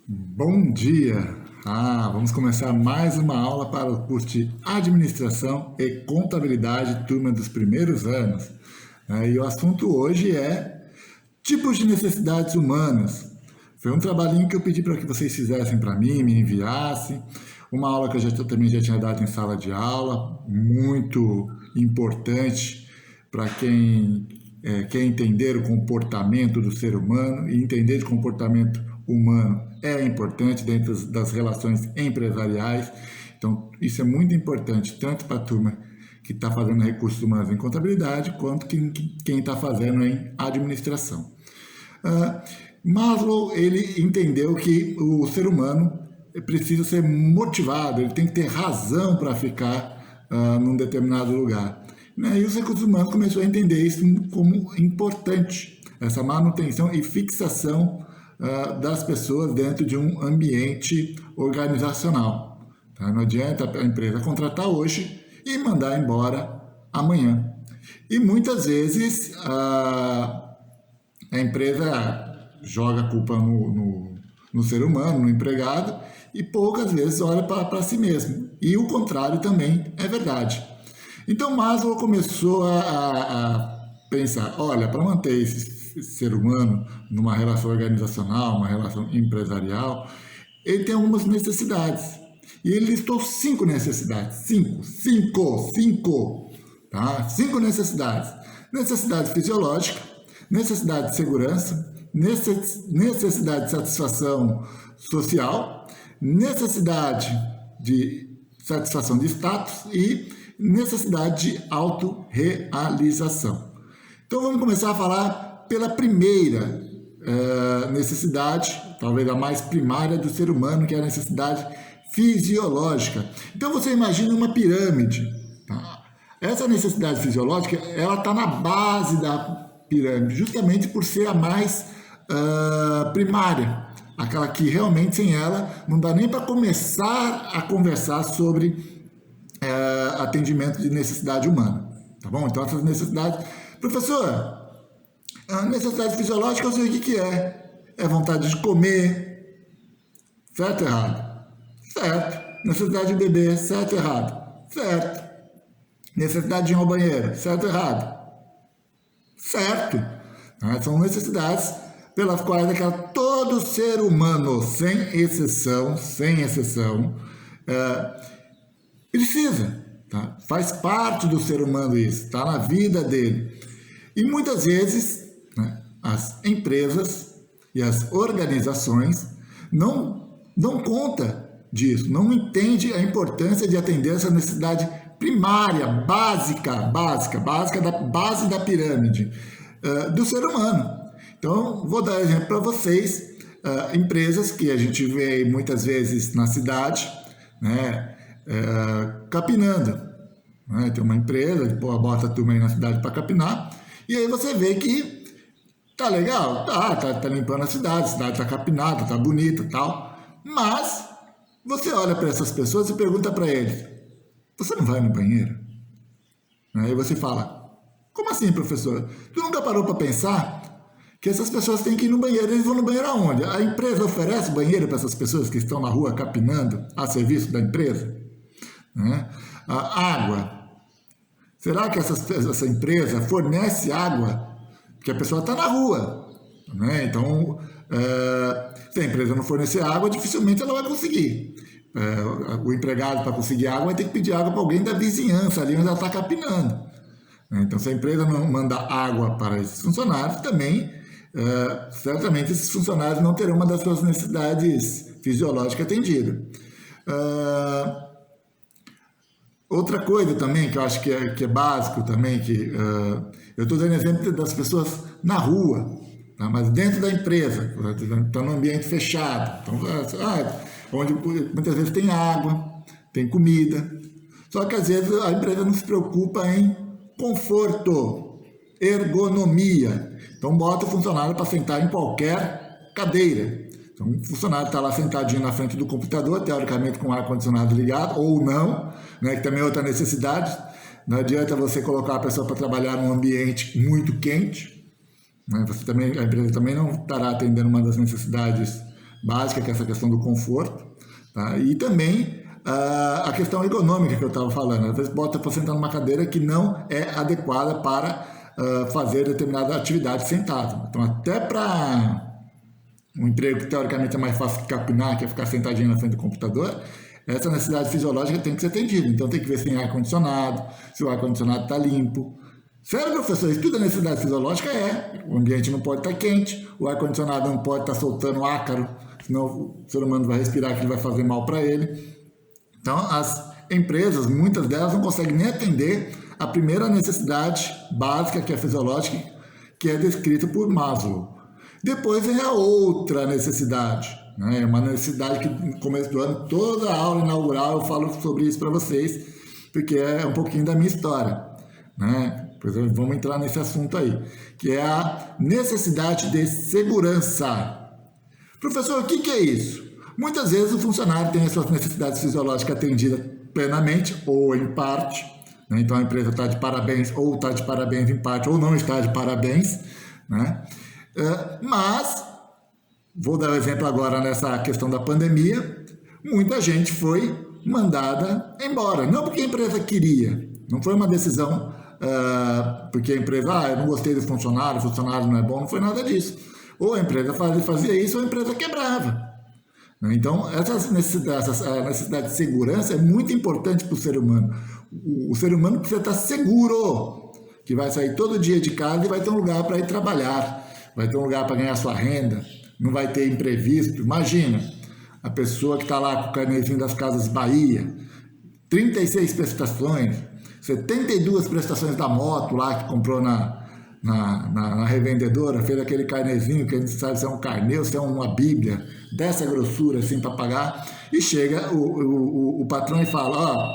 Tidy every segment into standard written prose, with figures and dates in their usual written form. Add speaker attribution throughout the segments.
Speaker 1: Bom dia! Vamos começar mais uma aula para o curso de Administração e Contabilidade, turma dos primeiros anos. E o assunto hoje é tipos de necessidades humanas. Foi um trabalhinho que eu pedi para que vocês fizessem para mim, me enviassem. Uma aula que também já tinha dado em sala de aula, muito importante para quem quer entender o comportamento do ser humano, e entender de comportamento humano é importante dentro das relações empresariais. Então, isso é muito importante, tanto para a turma que está fazendo recursos humanos em contabilidade, quanto quem está fazendo em administração. Maslow, ele entendeu que o ser humano precisa ser motivado, ele tem que ter razão para ficar num determinado lugar. E os recursos humanos começaram a entender isso como importante, essa manutenção e fixação das pessoas dentro de um ambiente organizacional. Tá? Não adianta a empresa contratar hoje e mandar embora amanhã. E muitas vezes a empresa joga a culpa no ser humano, no empregado, e poucas vezes olha para si mesmo. E o contrário também é verdade. Então Maslow começou a pensar, olha, para manter esse ser humano numa relação organizacional, uma relação empresarial, ele tem algumas necessidades. E ele listou 5 necessidades. 5. Tá? 5 necessidades. Necessidade fisiológica, necessidade de segurança, necessidade de satisfação social, necessidade de satisfação de status e necessidade de autorrealização. Então vamos começar a falar pela primeira necessidade, talvez a mais primária do ser humano, que é a necessidade fisiológica. Então você imagina uma pirâmide. Tá? Essa necessidade fisiológica, ela está na base da pirâmide, justamente por ser a mais primária, aquela que realmente sem ela não dá nem para começar a conversar sobre atendimento de necessidade humana, tá bom? Então essas necessidades, professor, a necessidade fisiológica eu sei o que é vontade de comer, certo ou errado? Certo. Necessidade de beber, certo ou errado? Certo. Necessidade de ir ao banheiro, certo ou errado? Certo. São necessidades pelas quais todo ser humano, sem exceção, precisa. Tá? Faz parte do ser humano isso, está na vida dele. E muitas vezes as empresas e as organizações não dão conta disso, não entendem a importância de atender essa necessidade primária, básica da base da pirâmide do ser humano. Então, vou dar exemplo para vocês, empresas que a gente vê muitas vezes na cidade, capinando. Tem uma empresa que bota a turma aí na cidade para capinar, e aí você vê que tá legal, tá limpando a cidade está capinada, tá bonita e tal, mas você olha para essas pessoas e pergunta para eles, você não vai no banheiro? Aí você fala, como assim, professor? Tu nunca parou para pensar que essas pessoas têm que ir no banheiro? Eles vão no banheiro aonde? A empresa oferece banheiro para essas pessoas que estão na rua capinando a serviço da empresa? A água. Será que essa empresa fornece água? Porque a pessoa está na rua. Então, se a empresa não fornecer água, dificilmente ela vai conseguir. O empregado, para conseguir água, vai ter que pedir água para alguém da vizinhança, ali onde ela está capinando. Então, se a empresa não manda água para esses funcionários, também, certamente, esses funcionários não terão uma das suas necessidades fisiológicas atendidas. Outra coisa também que eu acho que é básico também, que eu estou dando exemplo das pessoas na rua, tá? Mas dentro da empresa, está num ambiente fechado, então, onde muitas vezes tem água, tem comida, só que às vezes a empresa não se preocupa em conforto, ergonomia, então bota o funcionário para sentar em qualquer cadeira. Então, o funcionário está lá sentadinho na frente do computador, teoricamente com o ar-condicionado ligado, ou não, que também é outra necessidade. Não adianta você colocar a pessoa para trabalhar num ambiente muito quente. A empresa também não estará atendendo uma das necessidades básica, que é essa questão do conforto, tá? E também a questão ergonômica que eu estava falando. Às vezes bota para sentar numa cadeira que não é adequada para fazer determinada atividade sentado. Então, até para um emprego que teoricamente é mais fácil que capinar, que é ficar sentadinho na frente do computador, essa necessidade fisiológica tem que ser atendida. Então tem que ver se tem ar-condicionado, se o ar-condicionado está limpo. Sério, professor, isso tudo é necessidade fisiológica? O ambiente não pode estar quente, o ar-condicionado não pode estar soltando ácaro, senão o ser humano vai respirar, que ele vai fazer mal para ele. Então as empresas, muitas delas não conseguem nem atender a primeira necessidade básica, que é fisiológica, que é descrita por Maslow. Depois vem a outra necessidade, né? É uma necessidade que no começo do ano, toda a aula inaugural eu falo sobre isso para vocês, porque é um pouquinho da minha história, né? Pois vamos entrar nesse assunto aí, que é a necessidade de segurança. Professor, o que é isso? Muitas vezes o funcionário tem as suas necessidades fisiológicas atendidas plenamente ou em parte, né? Então a empresa está de parabéns, ou está de parabéns em parte, ou não está de parabéns, né? Mas, vou dar um exemplo agora nessa questão da pandemia, muita gente foi mandada embora. Não porque a empresa queria, não foi uma decisão porque a empresa, eu não gostei do funcionário, o funcionário não é bom, não foi nada disso. Ou a empresa fazia isso, ou a empresa quebrava. Então, essa necessidade de segurança é muito importante para o ser humano. O ser humano precisa estar seguro, que vai sair todo dia de casa e vai ter um lugar para ir trabalhar, vai ter um lugar para ganhar sua renda, não vai ter imprevisto. Imagina, a pessoa que está lá com o carnezinho das Casas Bahia, 36 prestações, 72 prestações da moto lá que comprou na revendedora, fez aquele carnezinho que a gente sabe se é um carnê ou se é uma bíblia, dessa grossura assim para pagar, e chega o patrão e fala,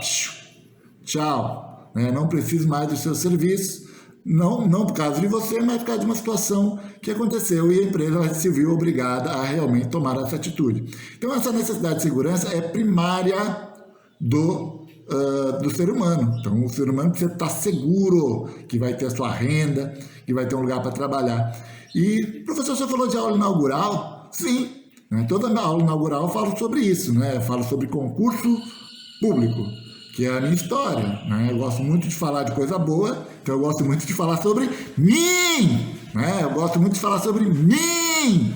Speaker 1: tchau, né? Não preciso mais dos seus serviços, não por causa de você, mas por causa de uma situação que aconteceu e a empresa se viu obrigada a realmente tomar essa atitude. Então essa necessidade de segurança é primária do ser humano. Então o ser humano precisa estar seguro que vai ter a sua renda, que vai ter um lugar para trabalhar. E, professor, você falou de aula inaugural? Sim, né? Toda a aula inaugural eu falo sobre isso, né? Eu falo sobre concurso público, que é a minha história, né? Eu gosto muito de falar de coisa boa, então eu gosto muito de falar sobre mim, né? Eu gosto muito de falar sobre mim.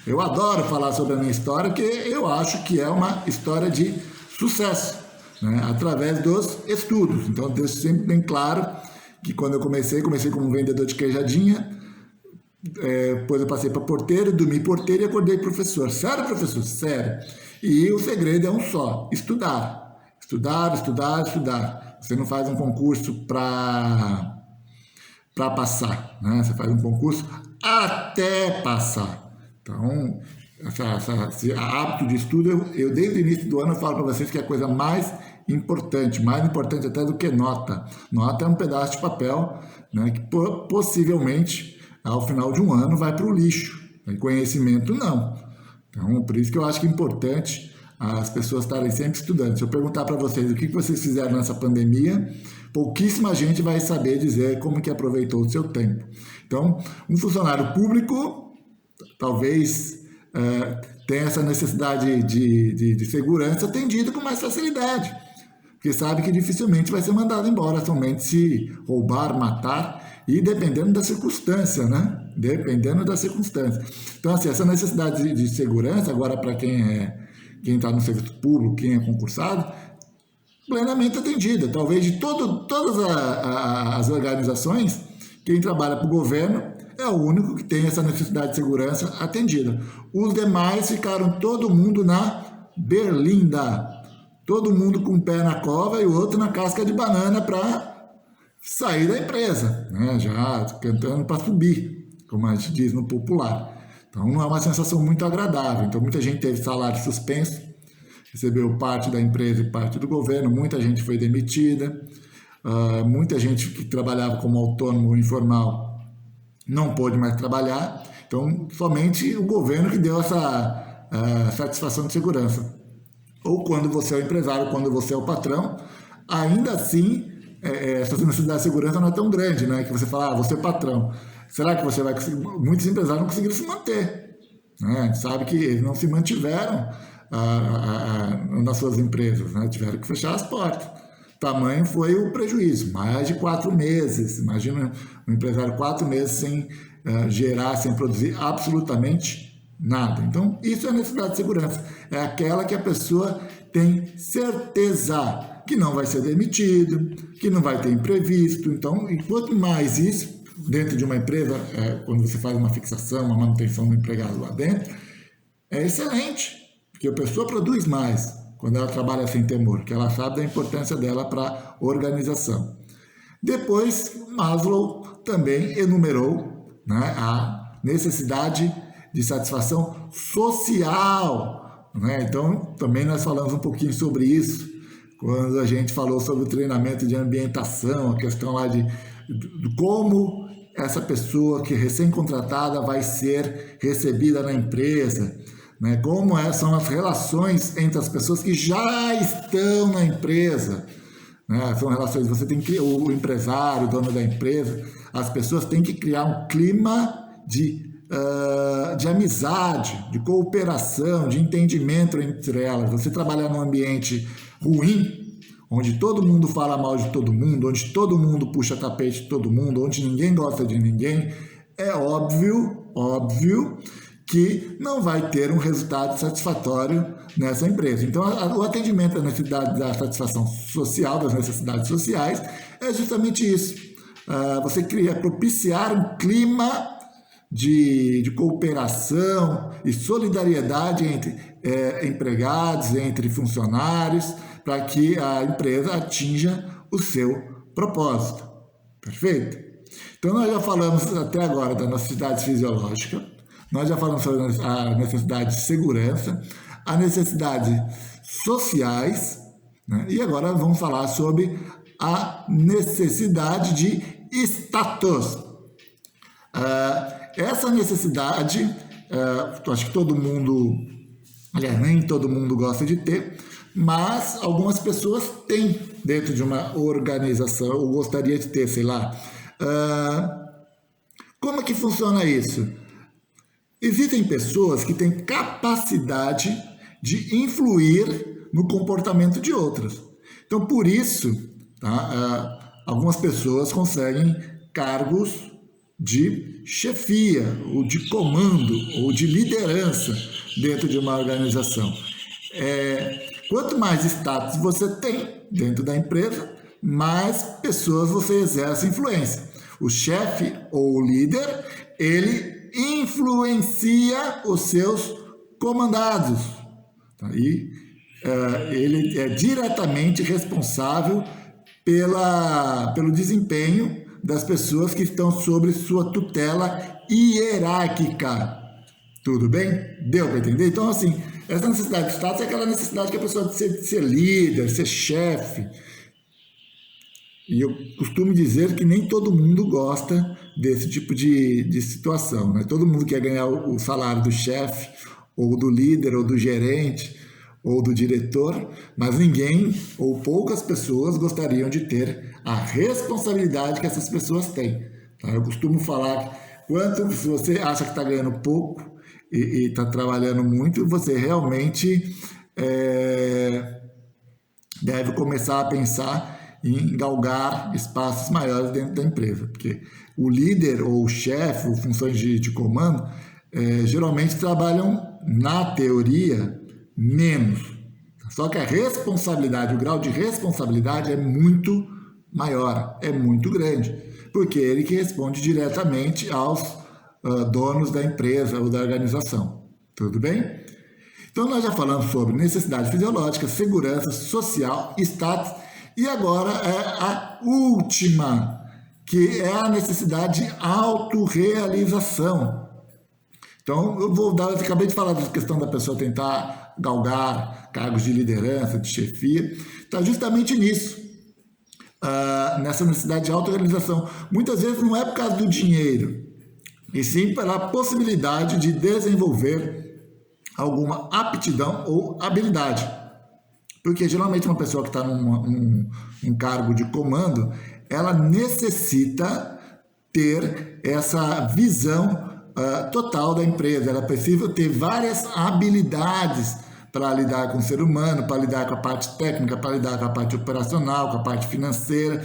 Speaker 1: Eu adoro falar sobre a minha história, porque eu acho que é uma história de sucesso, né? Através dos estudos. Então, eu deixo sempre bem claro que quando eu comecei como vendedor de queijadinha, depois eu passei para porteiro, dormi porteiro e acordei professor. Sério, professor? Sério. E o segredo é um só, estudar. Estudar. Você não faz um concurso para passar, né? Você faz um concurso até passar. Então, esse hábito de estudo, eu desde o início do ano eu falo para vocês que é a coisa mais importante até do que nota. Nota é um pedaço de papel, né, que possivelmente ao final de um ano vai para o lixo. E conhecimento não. Então, por isso que eu acho que é importante as pessoas estarem sempre estudando. Se eu perguntar para vocês o que vocês fizeram nessa pandemia, pouquíssima gente vai saber dizer como que aproveitou o seu tempo. Então, um funcionário público talvez tenha essa necessidade de segurança atendido com mais facilidade, porque sabe que dificilmente vai ser mandado embora, somente se roubar, matar, e dependendo da circunstância, né? Dependendo da circunstância. Então, assim, essa necessidade de segurança, agora para quem está no serviço público, quem é concursado, plenamente atendida. Talvez de todas as organizações, quem trabalha para o governo é o único que tem essa necessidade de segurança atendida. Os demais ficaram todo mundo na berlinda. Todo mundo com um pé na cova e o outro na casca de banana para sair da empresa, né? Já cantando para subir, como a gente diz no popular. Então não é uma sensação muito agradável. Então muita gente teve salário suspenso, recebeu parte da empresa e parte do governo, muita gente foi demitida, muita gente que trabalhava como autônomo ou informal não pôde mais trabalhar. Então somente o governo que deu essa satisfação de segurança. Ou quando você é o empresário, quando você é o patrão, ainda assim essa necessidade de segurança não é tão grande, né? Que você fala, você é patrão. Será que você vai conseguir? Muitos empresários não conseguiram se manter. né? A gente sabe que eles não se mantiveram nas suas empresas, né? Tiveram que fechar as portas. Tamanho foi o prejuízo, mais de 4 meses. Imagina um empresário 4 meses sem gerar, sem produzir absolutamente nada. Então, isso é a necessidade de segurança. É aquela que a pessoa tem certeza que não vai ser demitido, que não vai ter imprevisto. Então, e quanto mais isso, dentro de uma empresa, quando você faz uma fixação, uma manutenção do empregado lá dentro, é excelente, porque a pessoa produz mais quando ela trabalha sem temor, que ela sabe da importância dela para a organização. Depois, Maslow também enumerou, né, a necessidade de satisfação social, né? Então, também nós falamos um pouquinho sobre isso, quando a gente falou sobre o treinamento de ambientação, a questão lá de como essa pessoa que é recém-contratada vai ser recebida na empresa, né? Como são as relações entre as pessoas que já estão na empresa, né? São relações, você tem que, o empresário, o dono da empresa, as pessoas têm que criar um clima de amizade, de cooperação, de entendimento entre elas. Você trabalhar num ambiente ruim, onde todo mundo fala mal de todo mundo, onde todo mundo puxa tapete de todo mundo, onde ninguém gosta de ninguém, é óbvio que não vai ter um resultado satisfatório nessa empresa. Então, o atendimento à necessidade da satisfação social, das necessidades sociais, é justamente isso. Você propiciar um clima de cooperação e solidariedade entre empregados, entre funcionários, para que a empresa atinja o seu propósito. Perfeito? Então, nós já falamos até agora da necessidade fisiológica, nós já falamos sobre a necessidade de segurança, a necessidade sociais, né? E agora vamos falar sobre a necessidade de status. Essa necessidade, acho que todo mundo, aliás, nem todo mundo gosta de ter, mas algumas pessoas têm dentro de uma organização, ou gostaria de ter, sei lá. Como que funciona isso? Existem pessoas que têm capacidade de influir no comportamento de outras. Então, por isso, algumas pessoas conseguem cargos de chefia, ou de comando, ou de liderança dentro de uma organização. Quanto mais status você tem dentro da empresa, mais pessoas você exerce influência. O chefe ou o líder, ele influencia os seus comandados. E ele é diretamente responsável pelo desempenho das pessoas que estão sob sua tutela hierárquica. Tudo bem? Deu para entender? Então, assim, essa necessidade de status é aquela necessidade que a pessoa tem de ser líder, ser chefe. E eu costumo dizer que nem todo mundo gosta desse tipo de situação, né? Todo mundo quer ganhar o salário do chefe, ou do líder, ou do gerente, ou do diretor, mas ninguém, ou poucas pessoas, gostariam de ter a responsabilidade que essas pessoas têm. Tá? Eu costumo falar que se você acha que está ganhando pouco e está trabalhando muito, você realmente deve começar a pensar em galgar espaços maiores dentro da empresa, porque o líder ou o chefe, ou funções de comando, geralmente trabalham, na teoria, menos. Só que a responsabilidade, o grau de responsabilidade é muito maior, é muito grande, porque ele que responde diretamente aos donos da empresa ou da organização. Tudo bem? Então, nós já falamos sobre necessidade fisiológica, segurança social, status, e agora é a última, que é a necessidade de autorrealização. Então, eu acabei de falar da questão da pessoa tentar galgar cargos de liderança, de chefia, está justamente nisso, nessa necessidade de autorrealização. Muitas vezes não é por causa do dinheiro, e sim pela possibilidade de desenvolver alguma aptidão ou habilidade. Porque geralmente uma pessoa que está num cargo de comando, ela necessita ter essa visão total da empresa. Era preciso ter várias habilidades para lidar com o ser humano, para lidar com a parte técnica, para lidar com a parte operacional, com a parte financeira.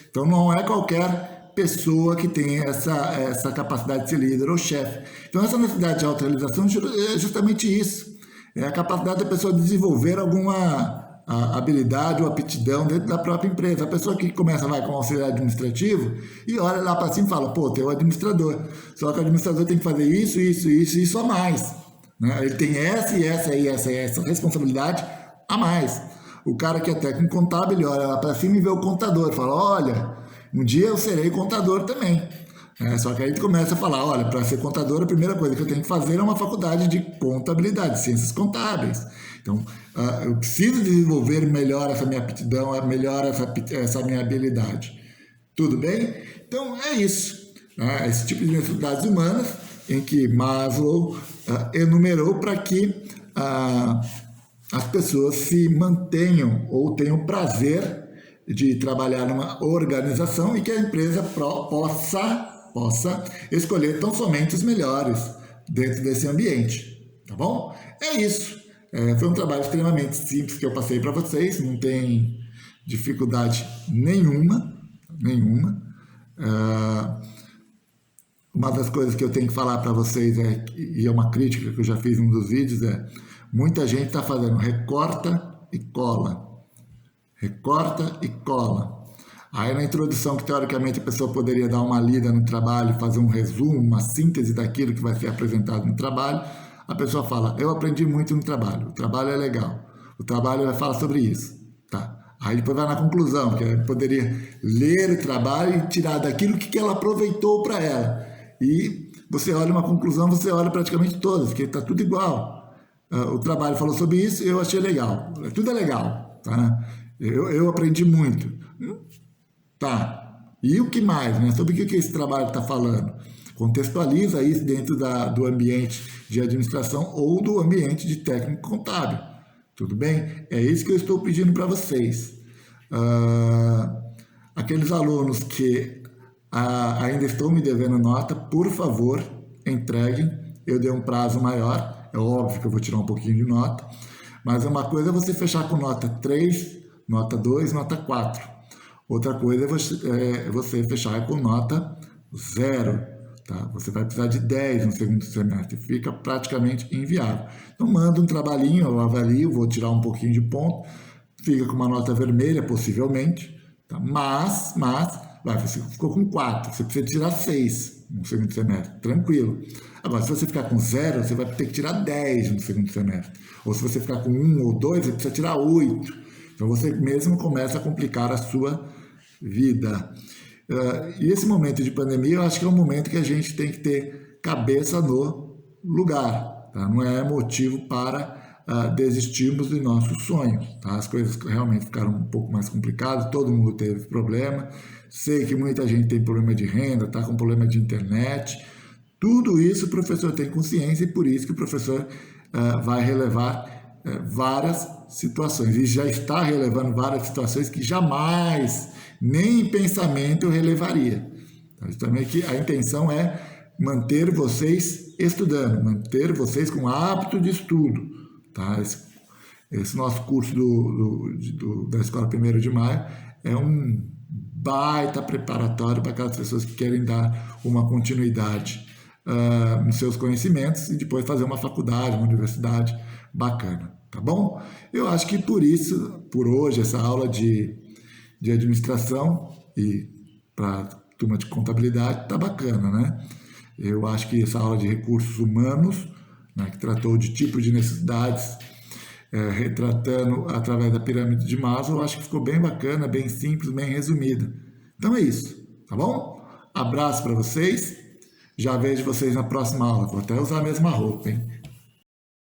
Speaker 1: Então não é qualquer pessoa que tem essa capacidade de ser líder ou chefe. Então essa necessidade de autorrealização é justamente isso. É a capacidade da pessoa desenvolver alguma habilidade ou aptidão dentro da própria empresa. A pessoa que vai como auxiliar administrativo e olha lá para cima e fala, pô, tem o administrador. Só que o administrador tem que fazer isso a mais. Né? Ele tem essa responsabilidade a mais. O cara que é técnico contábil, ele olha lá para cima e vê o contador. Fala, olha, um dia eu serei contador também. Só que aí tu começa a falar, olha, para ser contador, a primeira coisa que eu tenho que fazer é uma faculdade de contabilidade, ciências contábeis. Então, eu preciso desenvolver melhor essa minha aptidão, melhor essa minha habilidade. Tudo bem? Então, é isso. Esse tipo de necessidades humanas em que Maslow enumerou para que as pessoas se mantenham ou tenham prazer de trabalhar numa organização e que a empresa possa escolher tão somente os melhores dentro desse ambiente, tá bom? É isso. Foi um trabalho extremamente simples que eu passei para vocês, não tem dificuldade nenhuma. Uma das coisas que eu tenho que falar para vocês, e é uma crítica que eu já fiz em um dos vídeos, muita gente está fazendo recorta e cola. Recorta e cola. Aí na introdução, que teoricamente a pessoa poderia dar uma lida no trabalho, fazer um resumo, uma síntese daquilo que vai ser apresentado no trabalho, a pessoa fala, eu aprendi muito no trabalho, o trabalho é legal, o trabalho vai falar sobre isso. Tá. Aí depois vai na conclusão, que ela poderia ler o trabalho e tirar daquilo que ela aproveitou para ela. E você olha uma conclusão, você olha praticamente todas, porque está tudo igual. O trabalho falou sobre isso, eu achei legal. Tudo é legal. Tá? Eu aprendi muito. Tá. E o que mais? Né? Sobre o que esse trabalho está falando? Contextualiza isso dentro do ambiente de administração ou do ambiente de técnico contábil. Tudo bem? É isso que eu estou pedindo para vocês. Aqueles alunos que ainda estão me devendo nota, por favor, entreguem. Eu dei um prazo maior. É óbvio que eu vou tirar um pouquinho de nota. Mas uma coisa é você fechar com nota 3, nota 2, nota 4. Outra coisa é você fechar com nota 0. Tá? Você vai precisar de 10 no segundo semestre. Fica praticamente inviável. Então, manda um trabalhinho, eu avalio, vou tirar um pouquinho de ponto. Fica com uma nota vermelha, possivelmente. Tá? Mas você ficou com 4. Você precisa tirar 6 no segundo semestre. Tranquilo. Agora, se você ficar com 0, você vai ter que tirar 10 no segundo semestre. Ou se você ficar com 1 ou 2, você precisa tirar 8. Então, você mesmo começa a complicar a sua vida. E esse momento de pandemia, eu acho que é um momento que a gente tem que ter cabeça no lugar. Tá? Não é motivo para desistirmos dos nossos sonhos. Tá? As coisas realmente ficaram um pouco mais complicadas, todo mundo teve problema. Sei que muita gente tem problema de renda, tá com problema de internet. Tudo isso o professor tem consciência e por isso que o professor vai relevar várias situações. E já está relevando várias situações que jamais, nem em pensamento, eu relevaria. Então, também que a intenção é manter vocês estudando, manter vocês com hábito de estudo. Tá? Esse nosso curso da Escola 1º de Maio é um baita preparatório para aquelas pessoas que querem dar uma continuidade nos seus conhecimentos e depois fazer uma faculdade, uma universidade bacana, tá bom? Eu acho que por hoje, essa aula de administração e para turma de contabilidade tá bacana, né? Eu acho que essa aula de recursos humanos, né, que tratou de tipo de necessidades, retratando através da pirâmide de Maslow, eu acho que ficou bem bacana, bem simples, bem resumida. Então é isso, tá bom? Abraço para vocês, já vejo vocês na próxima aula, vou até usar a mesma roupa, hein?